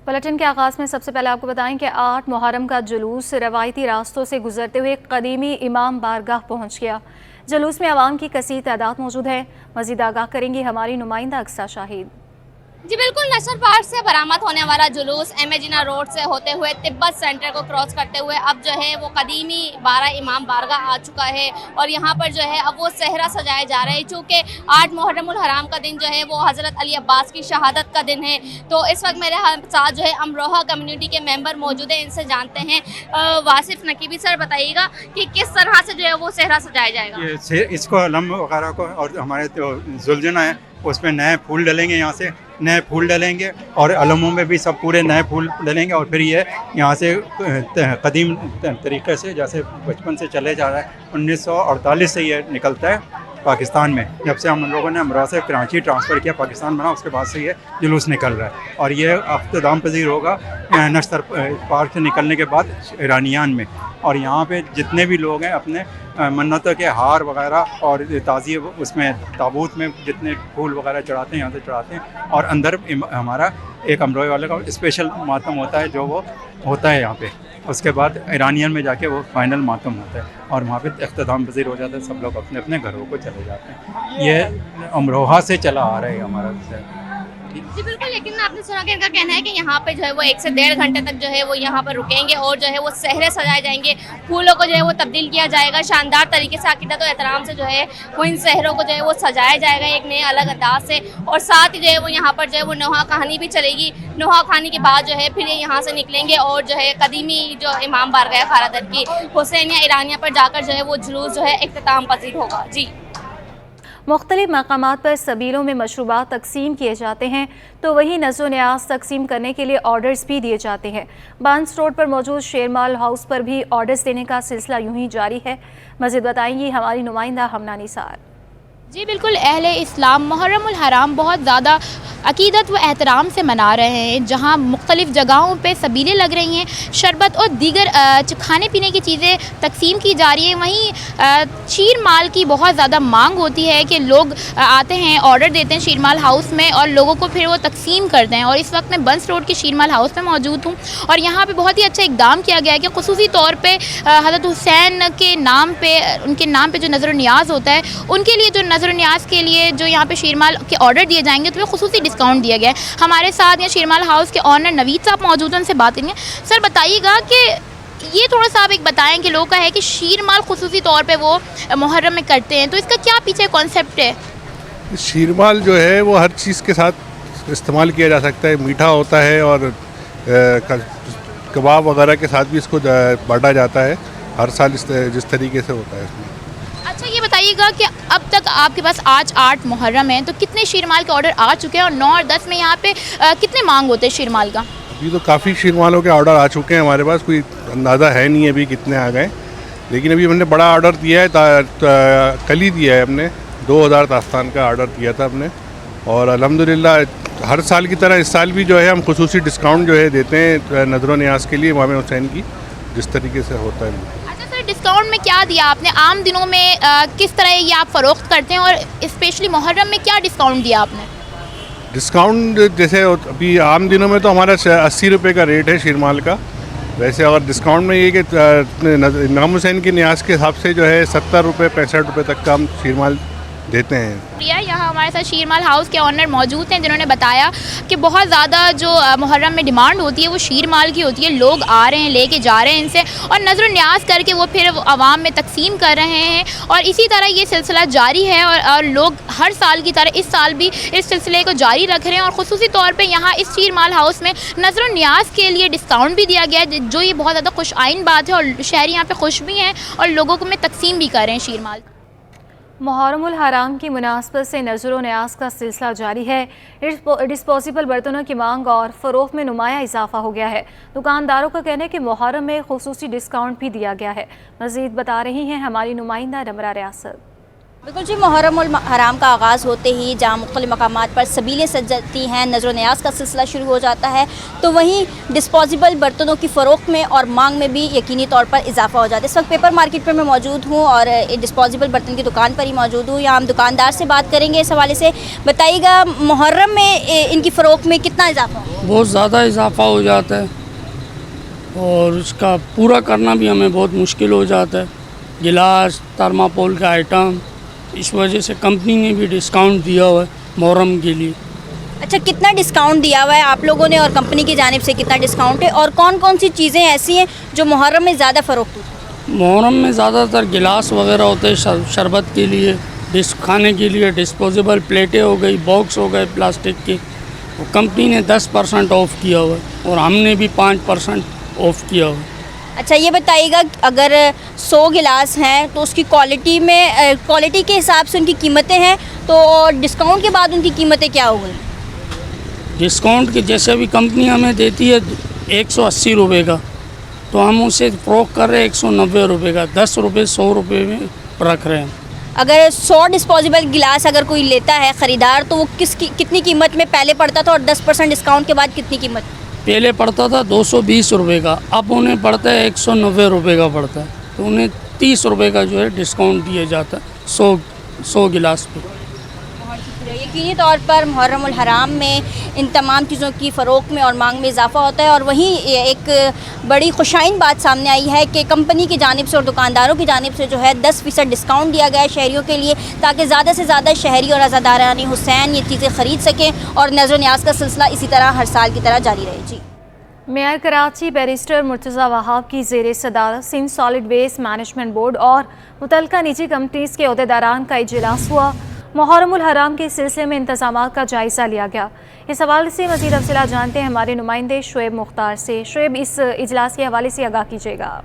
Bulletin के आगाज़ में सबसे पहले आपको बताएं कि 8 मुहर्रम का जुलूस रवायती रास्तों से गुजरते हुए कदीमी इमाम बारगाह पहुंच गया। जुलूस में आवाम की कसीर तादाद मौजूद है। मज़ीद आगाह करेंगी हमारी नुमाइंदा अक्सा शाहिद। जी बिल्कुल, नेशनल पार्क से बरामद होने वाला जुलूस एम ए जिन्ना रोड से होते हुए तिब्बत सेंटर को क्रॉस करते हुए अब जो है वो कदीमी 12 इमाम बारगाह आ चुका है और यहाँ पर जो है अब वो सहरा सजाए जा रहे हैं। चूँकि 8 मुहर्रमुल हराम का दिन जो है वो हज़रत अली अब्बास की शहादत का दिन है, तो इस वक्त मेरे साथ जो है अमरोहा कम्युनिटी के मेंबर मौजूद हैं, इनसे जानते हैं। वासिफ नकीबी सर, बताइएगा कि किस तरह से जो है वो सहरा सजाया जाएगा। इसको अलम वगैरह को और हमारे जुलजना है उसमें नए फूल डलेंगे, यहाँ से नए फूल डलेंगे और अलमों में भी सब पूरे नए फूल डलेंगे और फिर ये यहाँ से कदीम तरीके से जैसे बचपन से चले जा रहा है 1948 से ये निकलता है पाकिस्तान में। जब से हम लोगों ने अमरोहा से कराची ट्रांसफ़र किया, पाकिस्तान बना, उसके बाद से ये जुलूस निकल रहा है और ये अख्ताम पजीर होगा नश्तर पार्क से निकलने के बाद ईरानियान में। और यहाँ पे जितने भी लोग हैं अपने मन्नतों के हार वगैरह और ताज़िए उसमें ताबूत में जितने फूल वगैरह चढ़ाते हैं यहाँ से चढ़ाते हैं और अंदर हमारा एक अमरोहे वाले का स्पेशल मातम होता है जो वो होता है यहाँ पे। उसके बाद ईरानियन में जाके वो फाइनल मातम होता है और वहाँ पे इख्तिताम पज़ीर हो जाता है, सब लोग अपने अपने घरों को चले जाते हैं। ये अमरोहा से चला आ रहा है हमारा। जी बिल्कुल, लेकिन आपने सुना कि इनका कहना है कि यहाँ पे जो है वो 1 से 1.5 घंटे तक जो है वो यहाँ पर रुकेंगे और जो है वो सहरे सजाए जाएंगे, फूलों को जो है वो तब्दील किया जाएगा, शानदार तरीके से अकीदत और एहतराम से जो है वो इन सहरों को जो है वो सजाया जाएगा एक नए अलग अंदाज से। और साथ ही जो है वो यहाँ पर जो है वो नोहा कहानी भी चलेगी। नोहा कहानी के बाद जो है फिर ये यहाँ से निकलेंगे और जो है कदीमी जो इमाम बारगाह खारादर की हुसैनिया ईरानिया पर जाकर जो है वो जुलूस जो है इख्तिताम पजीर होगा। जी, मुख्तलिफ मकामात पर सबीलों में मशरूबात तकसीम किए जाते हैं तो वहीं नज़ो न्याज तकसीम करने के लिए ऑर्डर्स भी दिए जाते हैं। बांस रोड पर मौजूद शेरमाल हाउस पर भी ऑर्डर्स देने का सिलसिला यूं ही जारी है। मज़ीद बताएंगी हमारी नुमाइंदा हमना निसार। जी बिल्कुल, अहले इस्लाम मुहर्रमुल हराम बहुत ज़्यादा अकीदत व एहतराम से मना रहे हैं। जहाँ मुख्तलिफ़ जगहों पे सबीलें लग रही हैं, शरबत और दीगर खाने पीने की चीज़ें तकसीम की जा रही हैं, वहीं शीर माल की बहुत ज़्यादा मांग होती है कि लोग आते हैं, ऑर्डर देते हैं शीर माल हाउस में और लोगों को फिर वो तकसीम करते हैं। और इस वक्त मैं बंस रोड के शीर माल हाउस में मौजूद हूँ और यहाँ पर बहुत ही अच्छा इक़दाम किया गया है कि ख़ुसूसी तौर पर हज़रत हुसैन के नाम पर, उनके नाम पर जो नज़र न्याज होता है, उनके लिए जो नज़र न्याज के लिए जो यहाँ पे शीरमाल के ऑर्डर दिए जाएंगे तो ख़ुसूसी डिस्काउंट दिया गया है। हमारे साथ यहाँ शीरमाल हाउस के ऑनर नवीद साहब मौजूद हैं, उनसे बात करेंगे। सर बताइएगा कि ये थोड़ा सा आप एक बताएं कि लोगों का है कि शीरमाल ख़ुसूसी तौर पे वो मुहर्रम में करते हैं, तो इसका क्या पीछे कॉन्सेप्ट है? शीरमाल जो है वो हर चीज़ के साथ इस्तेमाल किया जा सकता है, मीठा होता है और कबाब वगैरह के साथ भी इसको बांटा जाता है हर साल जिस तरीके से होता है इसमें। अच्छा ये बताइएगा कि अब तक आपके पास आज 8 मुहर्रम है तो कितने शीरमाल के ऑर्डर आ चुके हैं और 9 और 10 में यहाँ पे कितने मांग होते हैं शीरमाल का? अभी तो काफ़ी शीरमालों के ऑर्डर आ चुके हैं हमारे पास, कोई अंदाज़ा है नहीं अभी कितने आ गए, लेकिन अभी हमने बड़ा ऑर्डर दिया है, कल ही दिया है हमने, 2000 दास्तान का ऑर्डर दिया था हमने और अल्हम्दुलिल्लाह हर साल की तरह इस साल भी जो है हम खुसूसी डिस्काउंट जो है देते हैं नज़र न्याज के लिए इमाम हुसैन की, जिस तरीके से होता है। डिस्काउंट में क्या दिया आपने? आम दिनों में किस तरह ये आप फ़रोख्त करते हैं और स्पेशली मुहर्रम में क्या डिस्काउंट दिया आपने? डिस्काउंट जैसे अभी आम दिनों में तो हमारा 80 रुपये का रेट है शीरमाल का, वैसे अगर डिस्काउंट में ये कि इमाम हुसैन के न्याज के हिसाब से जो है 70 रुपये 65 रुपये तक का हम शीरमाल देते हैं। यहाँ हमारे साथ शीरमाल हाउस के ऑनर मौजूद हैं जिन्होंने बताया कि बहुत ज़्यादा जो मुहर्रम में डिमांड होती है वो शीरमाल की होती है, लोग आ रहे हैं, लेके जा रहे हैं इनसे और नज़र न्याज करके वो फिर आवाम में तकसीम कर रहे हैं और इसी तरह ये सिलसिला जारी है और लोग हर साल की तरह इस साल भी इस सिलसिले को जारी रख रहे हैं। और ख़ुसूसी तौर पर यहाँ इस शीरमाल हाउस में नज़र न्याज के लिए डिस्काउंट भी दिया गया है, जो ये बहुत ज़्यादा खुश आइन बात है और शहरी यहाँ पर खुश भी हैं और लोगों को में तकसीम भी कर रहे हैं शीरमाल। मुहर्रमुल हराम की मुनासबत से नज़र न्याज का सिलसिला जारी है। डिस्पोजेबल बर्तनों की मांग और फ़रोख्त में नुमाया इजाफा हो गया है। दुकानदारों का कहना है कि मुहर्रम में खुसूसी डिस्काउंट भी दिया गया है। मज़ीद बता रही हैं हमारी नुमाइंदा रमरा रियासत। बिल्कुल जी, मुहर्रम उल हराम का आगाज़ होते ही जहाँ मुख्तलिफ़ मकामात पर सबीलें सज जाती हैं, नज़र न्याज का सिलसिला शुरू हो जाता है, तो वहीं डिस्पोजेबल बर्तनों की फ़रोख्त में और मांग में भी यकीनी तौर पर इजाफा हो जाता है। इस वक्त पेपर मार्केट पर मैं मौजूद हूँ और डिस्पोजेबल बर्तन की दुकान पर ही मौजूद हूँ। यहाँ हम दुकानदार से बात करेंगे इस हवाले से। बताइएगा, मुहर्रम में इनकी फ़रोख्त में कितना इजाफा हो? बहुत ज़्यादा इजाफा हो जाता है और उसका पूरा करना भी हमें बहुत मुश्किल हो जाता है। गिलास, थर्माकोल का आइटम, इस वजह से कंपनी ने भी डिस्काउंट दिया हुआ है मुहर्रम के लिए। अच्छा, कितना डिस्काउंट दिया हुआ है आप लोगों ने और कंपनी की जानिब से कितना डिस्काउंट है, और कौन कौन सी चीज़ें ऐसी हैं जो मुहर्रम में ज़्यादा फ़रोख्त होती हैं? मुहर्रम में ज़्यादातर गिलास वगैरह होते हैं शरबत के लिए, खाने के लिए, डिस्पोजेबल प्लेटें हो गई, बॉक्स हो गए प्लास्टिक के। तो कंपनी ने 10% ऑफ़ किया हुआ है और हमने भी 5% ऑफ़ किया हुआ है। अच्छा, ये बताइएगा, अगर 100 गिलास हैं तो उसकी क्वालिटी में क्वालिटी के हिसाब से उनकी कीमतें हैं, तो डिस्काउंट के बाद उनकी कीमतें क्या हो गई? डिस्काउंट के जैसे अभी कंपनी हमें देती है 180 रुपये का, तो हम उसे फ़रोख्त कर रहे हैं 190 रुपये का, 10 रुपये 100 रुपये में रख रहे हैं। अगर 100 डिस्पोजेबल गिलास अगर कोई लेता है ख़रीदार, तो वो कितनी कीमत में पहले पड़ता था और 10% डिस्काउंट के बाद कितनी कीमत? पहले पड़ता था 220 रुपये का, अब उन्हें पड़ता है 190 रुपये का पड़ता है। तो उन्हें 30 रुपये का जो है डिस्काउंट दिया जाता है 100 गिलास पे। यकीनी तौर पर मुहर्रम उल हराम में इन तमाम चीज़ों की फ़रोख्त में और मांग में इजाफा होता है। और वहीं एक बड़ी खुशाइन बात सामने आई है कि कंपनी की जानिब से और दुकानदारों की जानिब से जो है 10% डिस्काउंट दिया गया है शहरियों के लिए, ताकि ज़्यादा से ज़्यादा शहरी और आज़ादारानी हुसैन ये चीज़ें ख़रीद सकें और नज़र न्याज का सिलसिला इसी तरह हर साल की तरह जारी रहे। जी, मेयर कराची बैरिस्टर मुर्तज़ा वहाब की ज़ेर सदारत Sindh solid waste management board और मुतल्लिका निजी कंपनीज़ के अहदेदारान का इजलास हुआ। मुहर्रम उल हराम के सिलसिले में इंतज़ामात का जायज़ा लिया गया। इस हवाले से मज़ीद तफ़सीलात जानते हैं हमारे नुमाइंदे शुएब मुख्तार से। शुएब, इस इजलास के हवाले से आगाह कीजिएगा।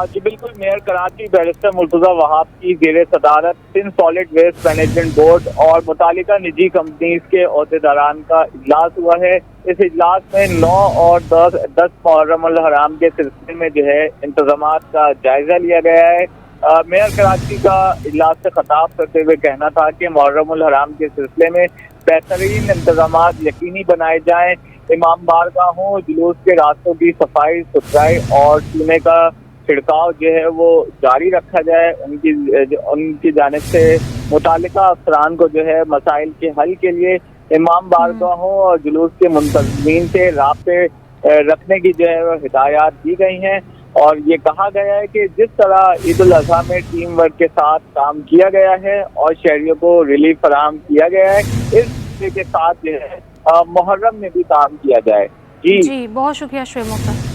जी बिल्कुल, मेयर कराची बैरिस्टर मुर्तज़ा वहाब की ज़ेर सदारत Sindh solid waste management board और मुतालिका निजी कंपनीज के अहदेदारान का इजलास हुआ है। इस इजलास में 9 और 10 मुहर्रम उल हराम के सिलसिले में जो है इंतज़ामात का जायज़ा लिया गया है। मेयर कराची का इजलास से खिताब करते हुए कहना था कि मुहर्रम उल हराम के सिलसिले में बेहतरीन इंतजामात यकीनी बनाए जाएँ। इमाम बारगाहों, जुलूस के रास्तों की सफाई सुथराई और चूने का छिड़काव जो है वो जारी रखा जाए। उनकी जानिब से मुतालिका अफसरान को जो है मसाइल के हल के लिए इमाम बारगाहों और जुलूस के मुंतज़मीन से राब्ते रखने की जो है हिदायत दी गई हैं। और ये कहा गया है कि जिस तरह ईद उल अज़हा में टीम वर्क के साथ काम किया गया है और शहरियों को रिलीफ फराहम किया गया है, इस के साथ जो है मुहर्रम में भी काम किया जाए। जी, बहुत शुक्रिया शुएब मुख्तार।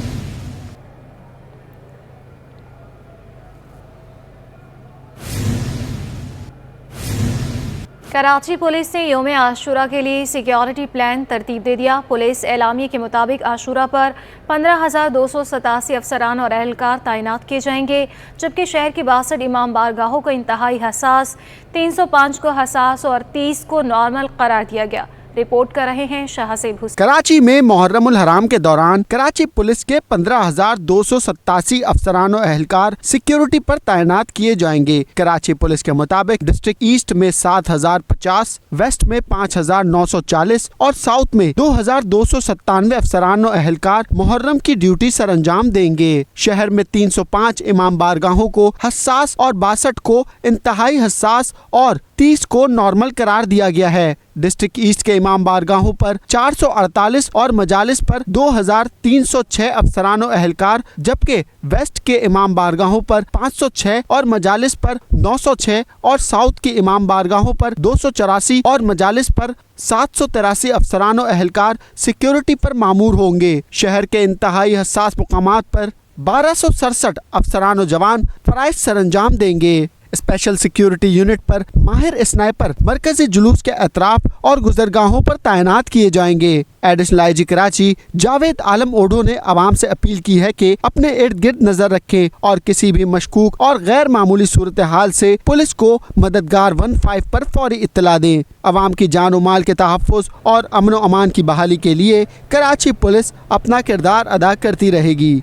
कराची पुलिस ने यौम आशूरा के लिए सिक्योरिटी प्लान तरतीब दे दिया। पुलिस एलामिया के मुताबिक आशूरा पर 15,287 अफसरान और अहलकार तैनात किए जाएंगे, जबकि शहर की 62 इमाम बारगाहों को इंतहाई हसास, 305 को हसास और 30 को नॉर्मल करार दिया गया। रिपोर्ट कर रहे हैं शाहसेब हुसैन। कराची में मुहर्रम उल हराम के दौरान कराची पुलिस के 15,287 अफसरान और अहलकार सिक्योरिटी पर तैनात किए जाएंगे। कराची पुलिस के मुताबिक डिस्ट्रिक्ट ईस्ट में 7,050, वेस्ट में 5,940 और साउथ में 2,297 अफसरान और अहलकार मुहर्रम की ड्यूटी सरअंजाम देंगे। शहर में 305 इमाम बारगाहों को हसास और 62 को इंतहाई हसास और 30 को नॉर्मल करार दिया गया है। डिस्ट्रिक्ट ईस्ट के इमाम बारगाहों पर 448 और मजालिस पर 2,306 अफसरान और अहलकार, जबकि वेस्ट के इमाम बारगाहों पर 506 और मजालिस पर 906 और साउथ के इमाम बारगाहों पर 284 और मजालिस पर 783 अफसरान और अहलकार सिक्योरिटी पर मामूर होंगे। शहर के इंतहाई हसास मुकामात पर 1267 अफसरान और जवान फराइज सरअंजाम देंगे। स्पेशल सिक्योरिटी यूनिट पर माहिर स्नाइपर मरकजी जुलूस के अतराफ और गुजरगाहों पर तैनात किए जाएंगे। एडिशनल आईजी कराची जावेद आलम ओडो ने आवाम से अपील की है कि अपने इर्द गिर्द नजर रखें और किसी भी मशकूक और गैर मामूली सूरत हाल से पुलिस को मददगार 15 पर फौरी इत्तला दें। आवाम की जान और माल के तहफ़्फ़ुज़ और अमन व अमान की बहाली के लिए कराची पुलिस अपना किरदार अदा करती रहेगी।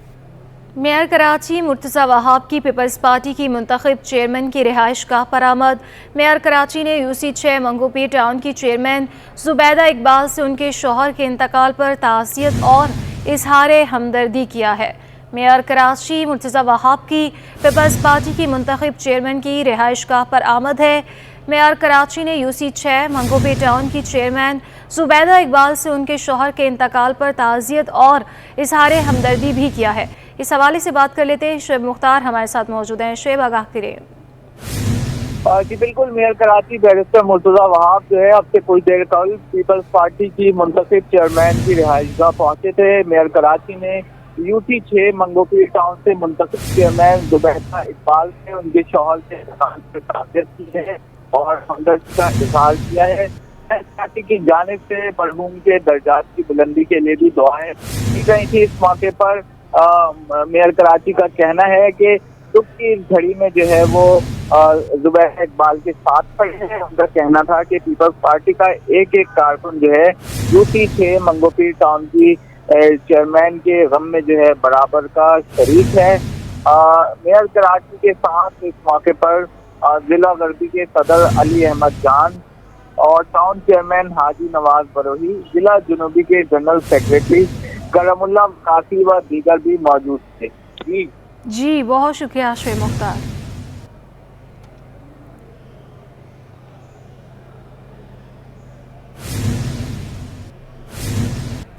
मेयर कराची मुर्तज़ा वहाब की पीपल्स पार्टी की मुंतखब चेयरमैन की रिहाइश गाह पर आमद। मेयर कराची ने UC6 मंगोपीर टाउन की चेयरमैन जुबैदा इकबाल से उनके शौहर के इंतकाल पर ताज़ियत और इजहार हमदर्दी किया है। मेयर कराची मुर्तज़ा वहाब की पीपल्स पार्टी की मुंतखब चेयरमैन की रिहाइश गाह पर आमद है। मेयर कराची ने UC6 मंगोपीर टाउन की चेयरमैन जुबैदा इकबाल से उनके शौहर के इंतकाल पर ताज़ियत और इजहार हमदर्दी भी किया है। इस हवाले से बात कर लेते हैं। शुएब मुख्तार हमारे साथ मौजूद हैं। शुएब, आगाह करें। जी बिल्कुल, मेयर कराची बैरिस्टर मुर्तज़ा वहाब जो है अब से कुछ देर कल पीपल्स पार्टी की मुंतखब चेयरमैन की रिहाइशगाह पहुंचे थे। मेयर कराची ने UC6 मंगोपीर टाउन से मुंतखब चेयरमैन जुबैदा इकबाल से उनके शौहर से ताज़ियत की है और हमदर्दी का इजहार किया है। पार्टी की जानिब से मरहूम के दर्जात की बुलंदी के लिए भी दुआएं की गई थी। इस मौके पर मेयर कराची का कहना है कि दुख की इस घड़ी में जो है वो जुबैदा इकबाल के साथ खड़े हैं। उनका कहना था कि पीपल्स पार्टी का एक एक कारकुन जो है UC6 मंगोपीर टाउन की चेयरमैन के गम में जो है बराबर का शरीक है। मेयर कराची के साथ इस मौके पर जिला गर्दी के सदर अली अहमद जान और टाउन चेयरमैन हाजी नवाज बरोही, जिला जुनूबी के जनरल सेक्रेटरी करमुल्ला कासी व दीगर भी मौजूद थे। जी बहुत शुक्रिया शुएब मुख्तार।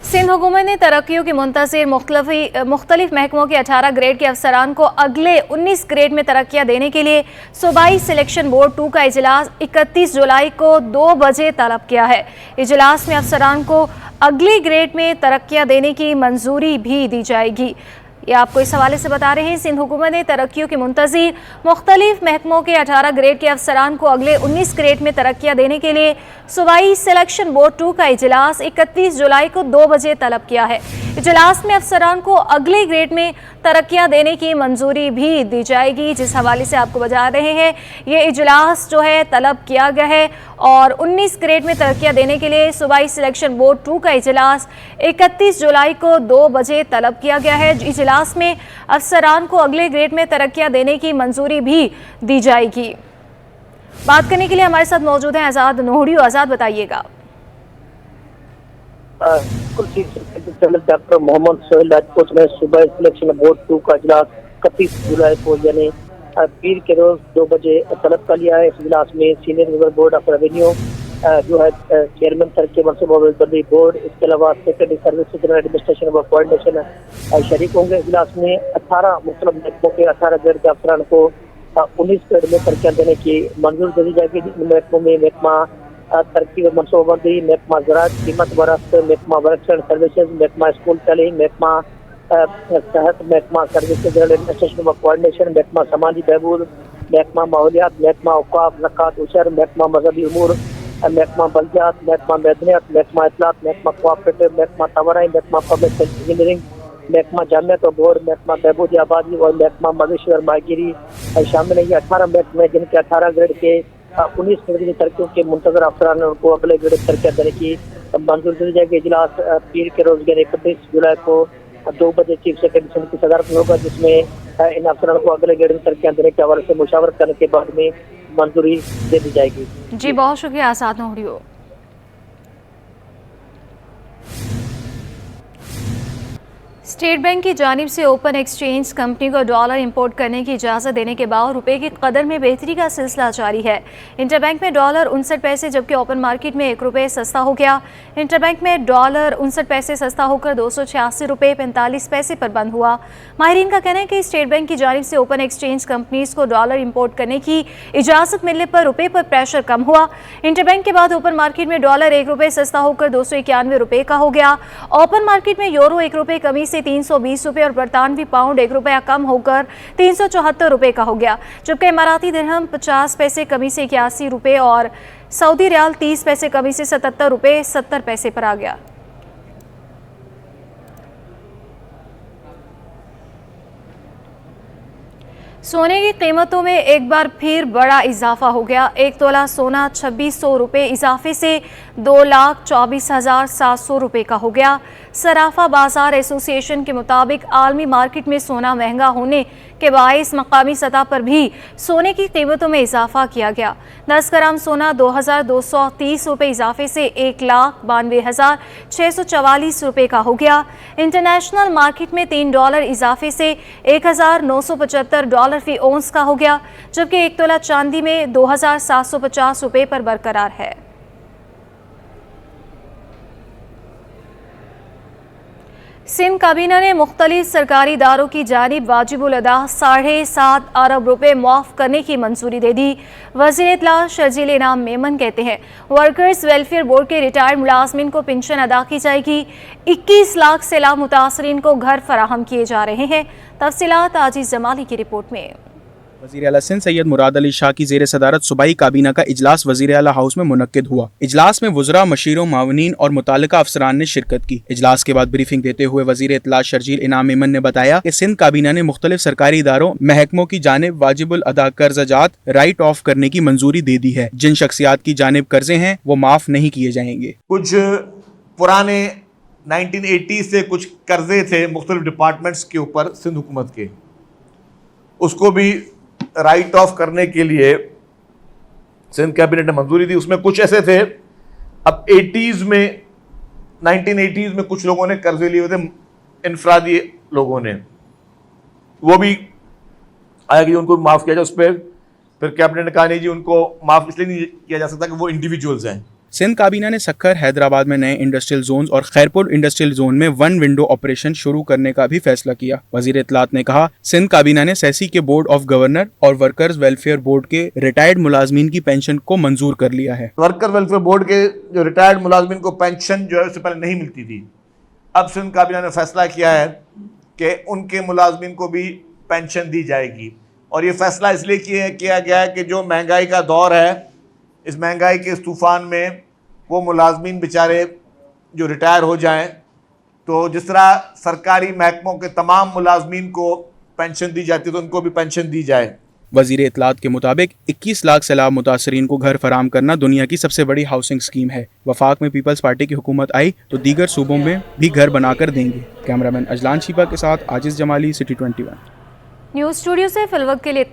सिंध हुकूमत ने तरक्कियों की मुंतज़िर मुख्तलिफ महकमों के 18 ग्रेड के अफसरान को अगले 19 ग्रेड में तरक्कियाँ देने के लिए सूबाई सिलेक्शन बोर्ड 2 का इजलास 31 जुलाई को 2 बजे तलब किया है। इजलास में अफसरान को अगले ग्रेड में तरक्कियाँ देने की मंजूरी भी दी जाएगी। ये आपको इस हवाले से बता रहे हैं। सिंध हुकूमत ने तरक्कियों की मुंतज़िर मुख्तलिफ महकमों के 18 ग्रेड के अफसरान को अगले 19 ग्रेड में तरक्कियाँ देने के लिए सूबाई सिलेक्शन बोर्ड 2 का इजलास 31 जुलाई को 2 बजे तलब किया है। इजलास में अफसरान को अगले ग्रेड में तरक्कियाँ देने की मंजूरी भी दी जाएगी। जिस हवाले से आपको बता रहे हैं, ये इजलास जो है तलब किया गया है और 19 ग्रेड में तरक्कियाँ देने के लिए सूबाई सिलेक्शन बोर्ड 2 का इजलास 31 जुलाई को 2 बजे तलब किया गया है। इजलास में अफसरान को अगले ग्रेड में तरक्कियाँ देने की मंजूरी भी दी जाएगी। बात करने के लिए हमारे साथ मौजूद हैं आज़ाद नोहड़ी। आज़ाद, बताइएगा। डॉक्टर मोहम्मद सोहेल राजपूत ने सूबाई सिलेक्शन बोर्ड 2 का इजलास 31 जुलाई को यानी पीर के रोज 2 बजे तलब कर लिया है। इस इजलास में senior reserve board of revenue जो है चेयरमैन तरक्की मनसूबाबंदी बोर्ड, इसके अलावा सेक्रेटरी सर्विस जनरल एडमिनिस्ट्रेशन व कोऑर्डिनेशन शरीक होंगे। इजलास में 18 मुख्तलिफ महकमों के 18 ग्रेड के अफसरान को 19 ग्रेड में तरक्कियाँ देने की मंजूरी दी जाएगी। जिन महकमों में महकमा तरक्की व मनसूबाबंदी, महकमा ज़राअत, कीमत वरस्त, महकमा वर्कशॉप सर्विसेज, महकमा स्कूल तालीम, महकमा सेहत, महकमा सर्विस जनरल एडमिनिस्ट्रेशन व कोऑर्डिनेशन, महकमा समाजी बहबूद, महकमा माहौलियात, महकमा औकाफ, ज़कात उशर, महकमा मजहबी उमूर, महकमा बल्दियात, महकमा मैदनियात, महकमा इत्तलात, महकमा कोऑपरेटिव, महकमा तवानाई, महकमा पब्लिक इंजीनियरिंग, महकमा जामियात और बोर्ड, महकमा बहबूद आबादी और महकमा मवेशी और माहगिरी शामिल है। ये 18 महकमे जिनके 18 ग्रेड के 19 ग्रेड की तरक्कियों के मुंतजर अफसरान को अगले ग्रेड तरक्कियाँ देने की मंजूरी दी जाएगी। इजलास पीर के रोज 31 जुलाई को 2 बजे चीफ सेक्रेटरी की सदारत में होगा, जिसमें इन अफसरान को अगले ग्रेड में तरक्कियाँ देने के हवाले से मुशावरत करने के बाद में मंजूरी दे दी जाएगी। जी बहुत शुक्रिया आज़ाद नोहड़ी। स्टेट बैंक की जानिब से ओपन एक्सचेंज कंपनी को डॉलर इंपोर्ट करने की इजाज़त देने के बाद रुपए की कदर में बेहतरी का सिलसिला जारी है। इंटरबैंक में डॉलर 59 पैसे जबकि ओपन मार्केट में 1 रुपये सस्ता हो गया। इंटरबैंक में डॉलर 59 पैसे सस्ता होकर 286 रुपये 45 पैसे पर बंद हुआ। माहिरीन का कहना है कि स्टेट बैंक की जानिब से ओपन एक्सचेंज कंपनीज को डॉलर इंपोर्ट करने की इजाज़त मिलने पर रुपये पर प्रेशर कम हुआ। इंटरबैंक के बाद ओपन मार्केट में डॉलर 1 रुपये सस्ता होकर 291 रुपये का हो गया। ओपन मार्केट में यूरो 1 रुपये कमी से 320 रुपये और बरतानवी पाउंड 1 रुपया कम होकर 374 रुपये का हो गया, जबकि इमाराती दिरहम 50 पैसे कमी से 81 रुपये और सऊदी रियाल 30 पैसे कमी से 77 रुपये 70 पैसे पर आ गया। सोने की कीमतों में एक बार फिर बड़ा इजाफा हो गया। 1 तोला सोना 2600 रुपये इजाफे से 2,24,700 रुपये का हो गया। सराफा बाजार एसोसिएशन के मुताबिक आलमी मार्केट में सोना महंगा होने के बायस मकामी सतह पर भी सोने की कीमतों में इजाफा किया गया। 10 ग्राम सोना 2,230 रुपये इजाफे से 1,92,644 रुपये का हो गया। इंटरनेशनल मार्केट में $3 इजाफे से $1,975 फी औंस का हो गया, जबकि 1 तोला चांदी में 2,750 रुपये पर बरकरार है। सिंध काबीना ने मुख्तलिफ सरकारी इदारों की जानिब वाजिबुल अदा 7.5 अरब रुपए मुआफ करने की मंजूरी दे दी। वज़ीर इत्तला शर्जील इनाम मेमन कहते हैं वर्कर्स वेलफेयर बोर्ड के रिटायर्ड मुलाजमिन को पेंशन अदा की जाएगी। 21 लाख सैलाब मुतासरीन को घर फराहम किए जा रहे हैं। तफसीलात आजीज जमाली की रिपोर्ट में। वज़ीर आला सिंध सैयद मुराद अली शाह की ज़ेर सदारत सूबाई काबीना का इजलास वज़ीर आला हाउस में मुनक्किद हुआ। इजलास में वुज़रा, मशीरों, मावनीन और मुतालिका अफसरान ने शिरकत की। इजलास के बाद ब्रीफिंग देते हुए वज़ीर इत्तला शर्जील इनाम मेमन ने बताया कि सिंध काबीना ने मुख्तलिफ सरकारी इदारों, महकमों की जानिब वाजिबुल अदा कर्ज़जात राइट ऑफ करने की मंजूरी दे दी है। जिन शख्सियात की जानिब कर्जे हैं वो माफ नहीं किए जाएंगे। कुछ पुराने 1980 से कुछ कर्जे थे मुख्तलिफ डिपार्टमेंट्स के ऊपर सिंध हुकूमत के, उसको भी राइट ऑफ करने के लिए सिंध कैबिनेट ने मंजूरी दी। उसमें कुछ ऐसे थे, अब 1980s में कुछ लोगों ने कर्जे लिए हुए थे, इनफरादी लोगों ने, वो भी आया कि उनको माफ़ किया जाए। उस पर फिर कैबिनेट ने कहा नहीं जी, उनको माफ़ इसलिए नहीं किया जा सकता कि वो इंडिविजुअल्स हैं। सिंध काबीना ने सक्खर, हैदराबाद में नए इंडस्ट्रियल जोन्स और खैरपुर इंडस्ट्रियल जोन में 1 विंडो ऑपरेशन शुरू करने का भी फैसला किया। वजीर इत्तलात ने कहा सिंध काबीना ने सेसी के बोर्ड ऑफ गवर्नर और वर्कर्स वेलफेयर बोर्ड के रिटायर्ड मुलाजमीन की पेंशन को मंजूर कर लिया है। वर्कर वेलफेयर बोर्ड के जो रिटायर्ड मुलाजमीन को पेंशन जो है उससे पहले नहीं मिलती थी, अब सिंध काबीना ने फैसला किया है कि उनके मुलाजमीन को भी पेंशन दी जाएगी। और ये फैसला इसलिए किया गया है कि जो महंगाई का दौर है, इस महंगाई के इस तूफ़ान में वो मुलाजमीन बेचारे जो रिटायर हो जाएं, तो जिस तरह सरकारी महकमों के तमाम मुलाजमीन को पेंशन दी जाती है तो उनको भी पेंशन दी जाए। वजीर इत्तलात के मुताबिक 21 लाख सैलाब मुतासरीन को घर फराम करना दुनिया की सबसे बड़ी हाउसिंग स्कीम है। वफाक में पीपल्स पार्टी की हुकूमत आई तो दीगर सूबों में भी घर बनाकर देंगे। कैमरामैन अजलान शीबा के साथ आजिज जमाली, सिटी 21 न्यूज़ स्टूडियो से फिलवक्त के लिए इतना।